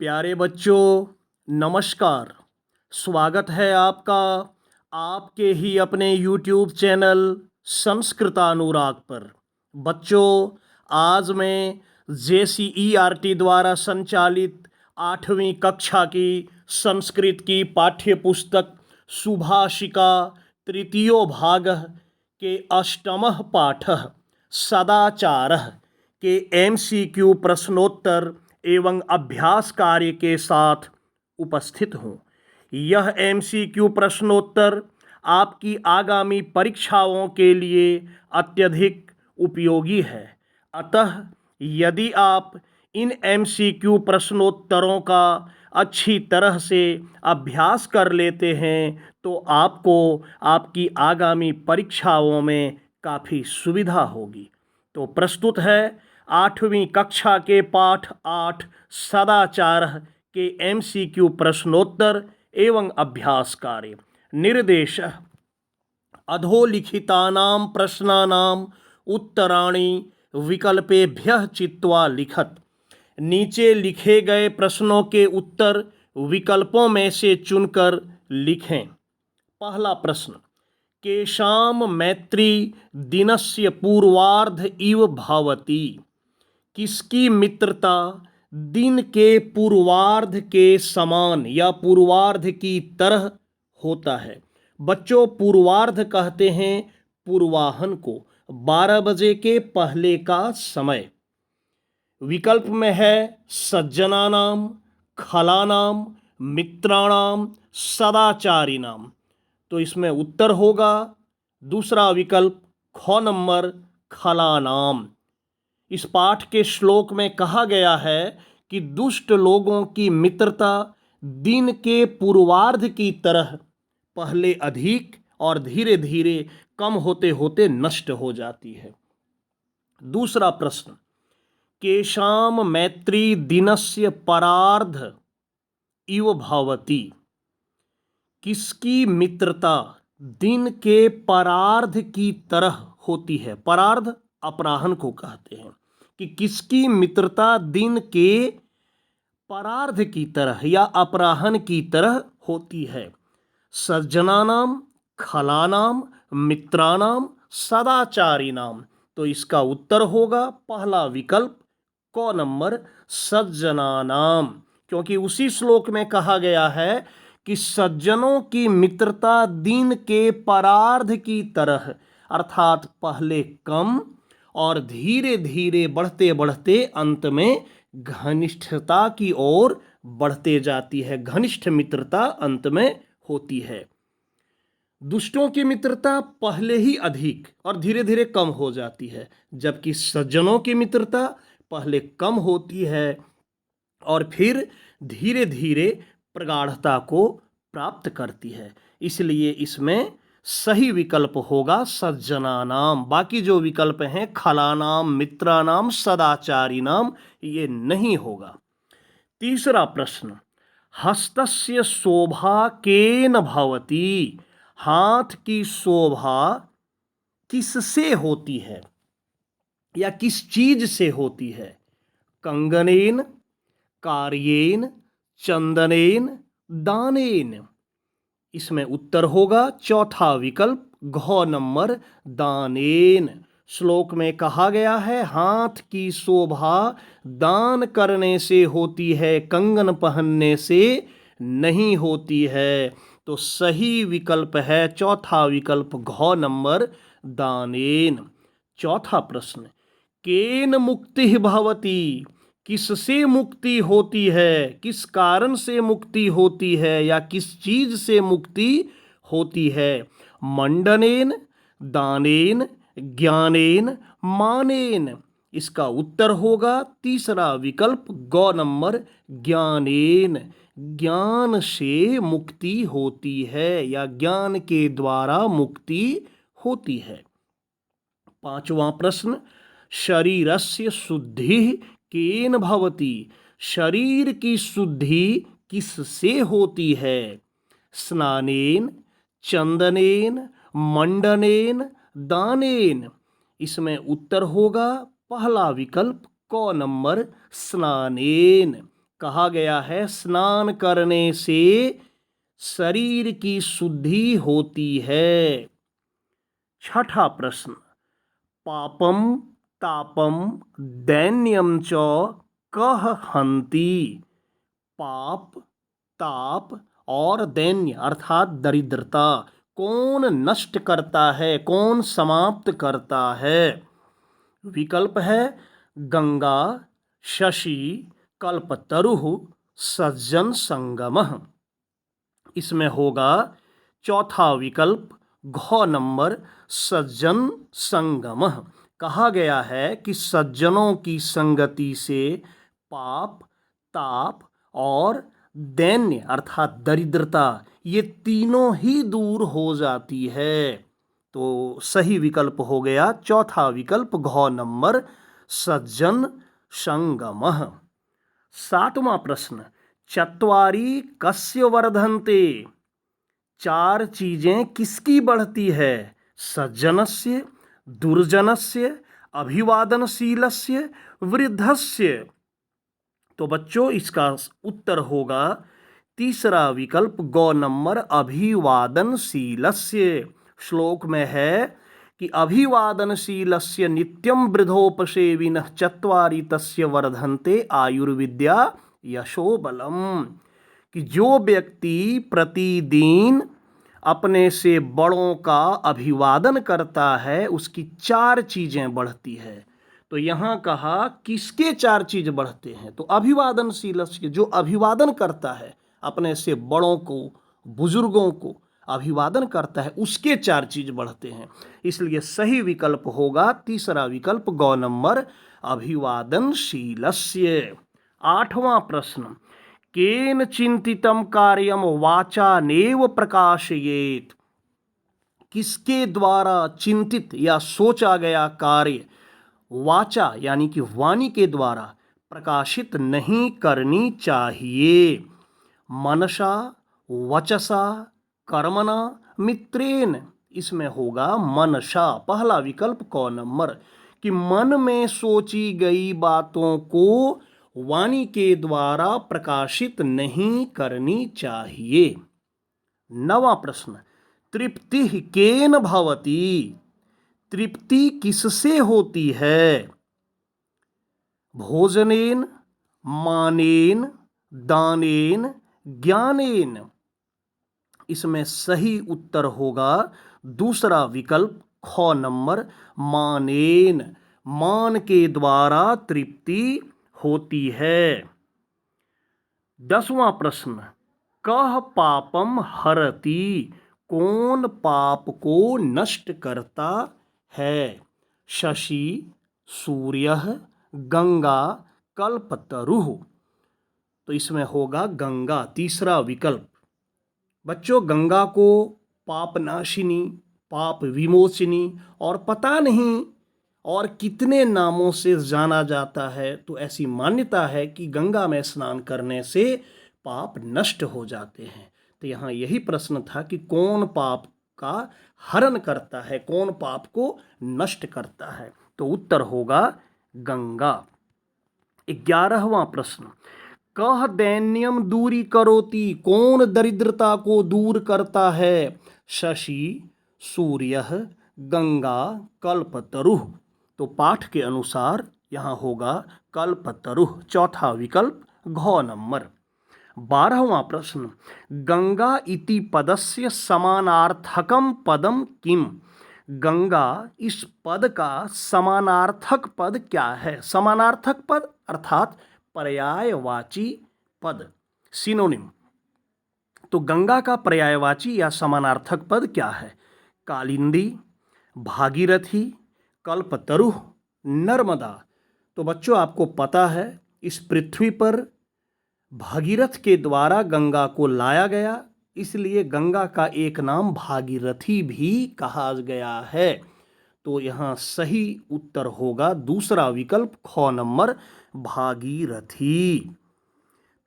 प्यारे बच्चों, नमस्कार। स्वागत है आपका आपके ही अपने YouTube चैनल संस्कृतानुराग पर। बच्चों, आज मैं JCERT द्वारा संचालित 8वीं कक्षा की संस्कृत की पाठ्य पुस्तक सुभाषिका तृतीयो भाग के अष्टमः पाठः सदाचारः के MCQ प्रश्नोत्तर एवं अभ्यास कार्य के साथ उपस्थित हूँ। यह MCQ प्रश्नोत्तर आपकी आगामी परीक्षाओं के लिए अत्यधिक उपयोगी है। अतः यदि आप इन MCQ प्रश्नोत्तरों का अच्छी तरह से अभ्यास कर लेते हैं तो आपको आपकी आगामी परीक्षाओं में काफ़ी सुविधा होगी। तो प्रस्तुत है 8वीं कक्षा के पाठ 8 सदाचार के MCQ प्रश्नोत्तर एवं अभ्यास कार्य। निर्देश अधोलिखितानां प्रश्नानां उत्तराणि विकल्पेभ्यः चित्वा लिखत। नीचे लिखे गए प्रश्नों के उत्तर विकल्पों में से चुनकर लिखें। पहला प्रश्न, केषां मैत्री दिनस्य पूर्वार्ध इव भवति। किसकी मित्रता दिन के पूर्वार्ध के समान या पूर्वार्ध की तरह होता है। बच्चों, पूर्वार्ध कहते हैं पूर्वाहन को, 12 बजे के पहले का समय। विकल्प में है सज्जनानाम, खलानाम, मित्राणाम, सदाचारिणाम। तो इसमें उत्तर होगा दूसरा विकल्प, ख नंबर, खलानाम। इस पाठ के श्लोक में कहा गया है कि दुष्ट लोगों की मित्रता दिन के पूर्वार्ध की तरह पहले अधिक और धीरे धीरे कम होते होते नष्ट हो जाती है। दूसरा प्रश्न, केषां मैत्री दिनस्य परार्ध इव भवति। किसकी मित्रता दिन के परार्ध की तरह होती है। परार्ध अपराह्न को कहते हैं कि किसकी मित्रता दिन के परार्ध की तरह या अपराह्न की तरह होती है। सज्जनानाम, खलानाम, मित्राणाम, सदाचारिणाम। तो इसका उत्तर होगा पहला विकल्प, क नंबर, सज्जनानाम। क्योंकि उसी श्लोक में कहा गया है कि सज्जनों की मित्रता दिन के परार्ध की तरह, अर्थात पहले कम और धीरे धीरे बढ़ते बढ़ते अंत में घनिष्ठता की ओर बढ़ते जाती है। घनिष्ठ मित्रता अंत में होती है। दुष्टों की मित्रता पहले ही अधिक और धीरे धीरे कम हो जाती है, जबकि सज्जनों की मित्रता पहले कम होती है और फिर धीरे धीरे प्रगाढ़ता को प्राप्त करती है। इसलिए इसमें सही विकल्प होगा सज्जनानाम। बाकी जो विकल्प हैं खलानाम, मित्रानाम, सदाचारिणाम, ये नहीं होगा। तीसरा प्रश्न, हस्तस्य शोभा केन भवति। हाथ की शोभा किससे होती है या किस चीज से होती है। कंगनेन, कार्येन, चंदनेन, दानेन। इसमें उत्तर होगा चौथा विकल्प, घ नंबर, दानेन। श्लोक में कहा गया है हाथ की शोभा दान करने से होती है, कंगन पहनने से नहीं होती है। तो सही विकल्प है चौथा विकल्प, घ नंबर, दानेन। चौथा प्रश्न, केन मुक्ति भवति। किससे मुक्ति होती है, किस कारण से मुक्ति होती है या किस चीज से मुक्ति होती है। मंडनेन, दानेन, ज्ञानेन, मानेन। इसका उत्तर होगा तीसरा विकल्प, ग नंबर, ज्ञानेन। ज्ञान से मुक्ति होती है या ज्ञान के द्वारा मुक्ति होती है। पांचवा प्रश्न, शरीरस्य शुद्धि केन भवति। शरीर की शुद्धि किससे होती है। स्नानेन, चंदनेन, मंडनेन, दानेन। इसमें उत्तर होगा पहला विकल्प, क नंबर, स्नानेन। कहा गया है स्नान करने से शरीर की शुद्धि होती है। छठा प्रश्न, पापम तापम दैन्यम च कह हन्ति। पाप, ताप और दैन्य अर्थात दरिद्रता कौन नष्ट करता है, कौन समाप्त करता है? विकल्प है गंगा, शशि, कल्पतरुः, सज्जन संगमः। इसमें होगा चौथा विकल्प घ नंबर सज्जन संगमः। कहा गया है कि सज्जनों की संगति से पाप, ताप और दैन्य अर्थात दरिद्रता ये तीनों ही दूर हो जाती है। तो सही विकल्प हो गया चौथा विकल्प घ नंबर सज्जन संगमः। सातवां प्रश्न, चत्वारि कस्य वर्धन्ते। चार चीजें किसकी बढ़ती है? सज्जनस्य, दुर्जनस्य, अभिवादनशीलस्य, वृद्धस्य। तो बच्चों इसका उत्तर होगा तीसरा विकल्प ग नंबर अभिवादनशीलस्य। श्लोक में है कि अभिवादनशीलस्य नित्यं वृद्धोपसेविनः चत्वारि तस्य वर्धन्ते आयुर्विद्या यशो बलम। कि जो व्यक्ति प्रतिदिन अपने से बड़ों का अभिवादन करता है उसकी चार चीजें बढ़ती है। तो यहाँ कहा किसके चार चीज बढ़ते हैं? तो अभिवादनशीलस्य, जो अभिवादन करता है अपने से बड़ों को, बुजुर्गों को अभिवादन करता है उसके चार चीज बढ़ते हैं। इसलिए सही विकल्प होगा तीसरा विकल्प ग नंबर अभिवादनशीलस्य। आठवां प्रश्न, केन चिंतितम कार्यम वाचा नेव प्रकाशयेत। किसके द्वारा चिंतित या सोचा गया कार्य वाचा यानी कि वाणी के द्वारा प्रकाशित नहीं करनी चाहिए? मनसा, वचसा, कर्मणा, मित्रेण। इसमें होगा मनसा, पहला विकल्प क नंबर। कि मन में सोची गई बातों को वाणी के द्वारा प्रकाशित नहीं करनी चाहिए। नवा प्रश्न, तृप्ति केन भवति। तृप्ति किससे होती है? भोजनेन, मानेन, दानेन, ज्ञानेन। इसमें सही उत्तर होगा दूसरा विकल्प ख नंबर मानेन। मान के द्वारा तृप्ति होती है। 10वां प्रश्न, कह पापम हरति। कौन पाप को नष्ट करता है? शशि, सूर्य, गंगा, कल्पतरुः। तो इसमें होगा गंगा, तीसरा विकल्प। बच्चों गंगा को पापनाशिनी, पाप विमोचिनी और पता नहीं और कितने नामों से जाना जाता है। तो ऐसी मान्यता है कि गंगा में स्नान करने से पाप नष्ट हो जाते हैं। तो यहाँ यही प्रश्न था कि कौन पाप का हरण करता है, कौन पाप को नष्ट करता है? तो उत्तर होगा गंगा। 11वां प्रश्न, कह दैन्यम दूरी करोति। कौन दरिद्रता को दूर करता है? शशि, सूर्य, गंगा, कल्पतरुः। तो पाठ के अनुसार यहाँ होगा कल्पतरुः, चौथा विकल्प घ नंबर। 12वां प्रश्न, गंगा इति पदस्य समानार्थकम पदम किम। गंगा इस पद का समानार्थक पद क्या है? समानार्थक पद अर्थात पर्यायवाची पद, सिनोनिम। तो गंगा का पर्यायवाची या समानार्थक पद क्या है? कालिंदी, भागीरथी, कल्पतरुः, नर्मदा। तो बच्चों आपको पता है इस पृथ्वी पर भागीरथ के द्वारा गंगा को लाया गया, इसलिए गंगा का एक नाम भागीरथी भी कहा गया है। तो यहाँ सही उत्तर होगा दूसरा विकल्प ख नंबर भागीरथी।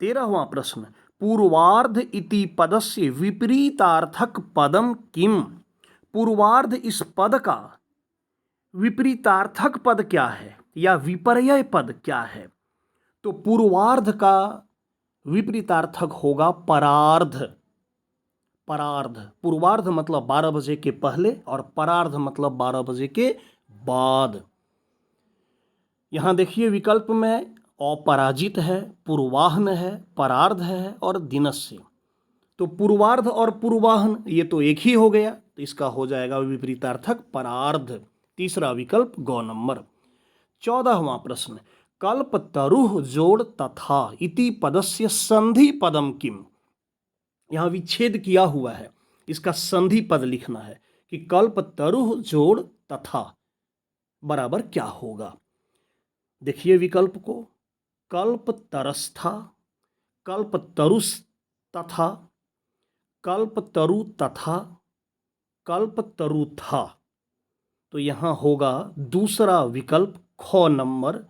13वां प्रश्न, पूर्वार्ध इति पदस्य विपरीतार्थक पदम किम। पूर्वार्ध इस पद का विपरीतार्थक पद क्या है या विपर्यय पद क्या है? तो पूर्वार्ध का विपरीतार्थक होगा परार्ध। परार्ध, पूर्वार्ध मतलब 12 बजे के पहले और परार्ध मतलब 12 बजे के बाद। यहां देखिए विकल्प में अपराजित है, पूर्वाह्न है, परार्ध है और दिनस्य। तो पूर्वार्ध और पूर्वाह्न ये तो एक ही हो गया, तो इसका हो जाएगा विपरीतार्थक परार्ध। तीसरा विकल्प गौ नंबर। 14वां प्रश्न, कल्पतरुः जोड़ तथा इति पदस्य संधि पदम किम। यहां विच्छेद किया हुआ है, इसका संधि पद लिखना है कि कल्पतरुः जोड़ तथा बराबर क्या होगा। देखिए विकल्प को, कल्पतरस्था, कल्पतरुस् तथा, कल्पतरु तथा, कल्पतरु था। तो यहां होगा दूसरा विकल्प ख नंबर,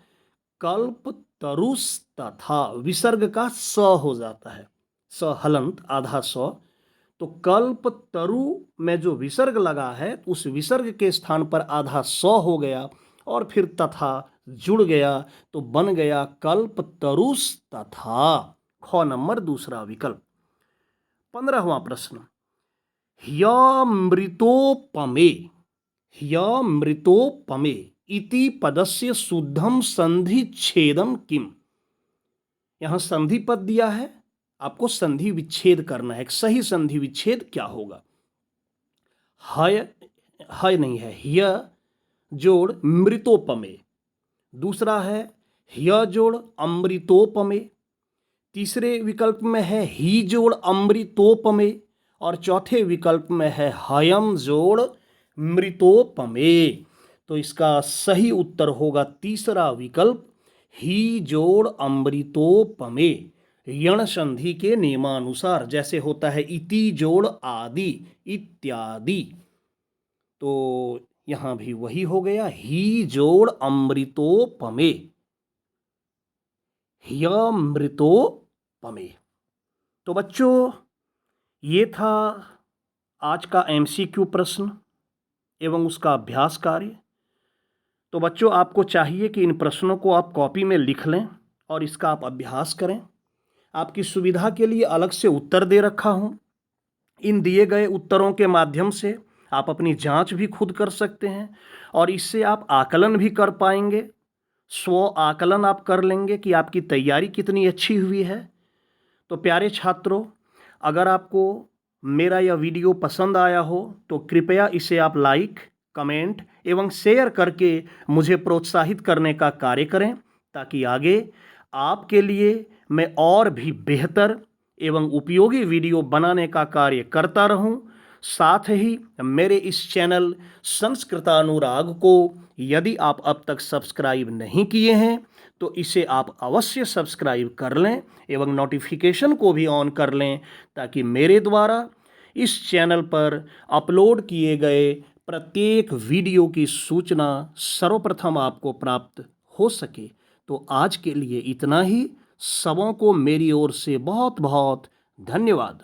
कल्पतरुस् तथा। विसर्ग का स हो जाता है, स हलंत आधा स। तो कल्पतरु में जो विसर्ग लगा है उस विसर्ग के स्थान पर आधा स हो गया और फिर तथा जुड़ गया, तो बन गया कल्पतरुस् तथा। ख नंबर दूसरा विकल्प। 15वां प्रश्न, ह्यमृतोपमे, ह्यमृतोपमे इति पदस्य शुद्धम संधि छेदम किम। यहां संधि पद दिया है, आपको संधि विच्छेद करना है। एक सही संधि विच्छेद क्या होगा। हय, हय नहीं है, ह्य जोड़ मृतोपमे। दूसरा है ह्य जोड़ अमृतोपमे। तीसरे विकल्प में है ही जोड़ अमृतोपमे और चौथे विकल्प में है हयम जोड़ मृतोपमे। तो इसका सही उत्तर होगा तीसरा विकल्प, ही जोड़ अमृतोपमे। यण संधि के नियमानुसार, जैसे होता है इति जोड़ आदि इत्यादि, तो यहां भी वही हो गया, ही जोड़ अमृतोपमे, ह्यमृतोपमे। तो बच्चों ये था आज का MCQ प्रश्न एवं उसका अभ्यास कार्य। तो बच्चों आपको चाहिए कि इन प्रश्नों को आप कॉपी में लिख लें और इसका आप अभ्यास करें। आपकी सुविधा के लिए अलग से उत्तर दे रखा हूँ। इन दिए गए उत्तरों के माध्यम से आप अपनी जांच भी खुद कर सकते हैं और इससे आप आकलन भी कर पाएंगे। स्व आकलन आप कर लेंगे कि आपकी तैयारी कितनी अच्छी हुई है। तो प्यारे छात्रों, अगर आपको मेरा यह वीडियो पसंद आया हो तो कृपया इसे आप लाइक, कमेंट एवं शेयर करके मुझे प्रोत्साहित करने का कार्य करें, ताकि आगे आपके लिए मैं और भी बेहतर एवं उपयोगी वीडियो बनाने का कार्य करता रहूं। साथ ही मेरे इस चैनल संस्कृतानुराग को यदि आप अब तक सब्सक्राइब नहीं किए हैं तो इसे आप अवश्य सब्सक्राइब कर लें एवं नोटिफिकेशन को भी ऑन कर लें, ताकि मेरे द्वारा इस चैनल पर अपलोड किए गए प्रत्येक वीडियो की सूचना सर्वप्रथम आपको प्राप्त हो सके। तो आज के लिए इतना ही। सबों को मेरी ओर से बहुत बहुत धन्यवाद।